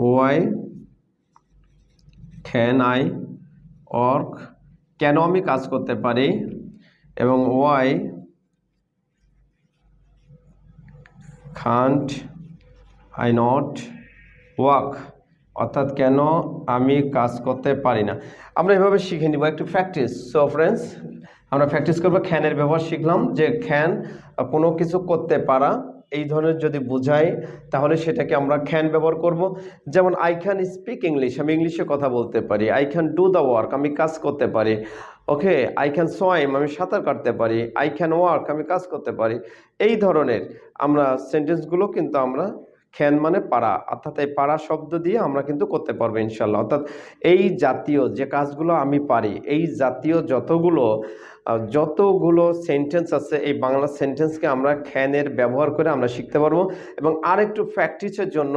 Why can I work, কেন আমি কাজ করতে পারি, এবং Y Kant I not work, অর্থাৎ কেন আমি কাজ করতে পারি না। আমরা এভাবে শিখে নিব একটু প্র্যাকটিস। সো ফ্রেন্ডস, আমরা প্র্যাকটিস করবো। ক্যানের ব্যবহার শিখলাম যে ক্যান কোনো কিছু করতে পারা, এই ধরনের যদি বোঝাই তাহলে সেটাকে আমরা ক্যান ব্যবহার করব। যেমন আই ক্যান স্পিক ইংলিশ, আমি ইংলিশে কথা বলতে পারি। I can do the work, আমি কাজ করতে পারি। ওকে, আই ক্যান সোয়াইম, আমি সাঁতার কাটতে পারি। আই ক্যান ওয়ার্ক, আমি কাজ করতে পারি। এই ধরনের আমরা সেন্টেন্সগুলো কিন্তু আমরা ক্যান মানে পারা, অর্থাৎ এই পারা শব্দ দিয়ে আমরা কিন্তু করতে পারবো ইনশাল্লাহ। অর্থাৎ এই জাতীয় যে কাজগুলো আমি পারি, এই জাতীয় যতগুলো সেন্টেন্স আছে, এই বাংলা সেন্টেন্সকে আমরা ক্যানের ব্যবহার করে আমরা শিখতে পারবো। এবং আরেকটু প্র্যাকটিসের জন্য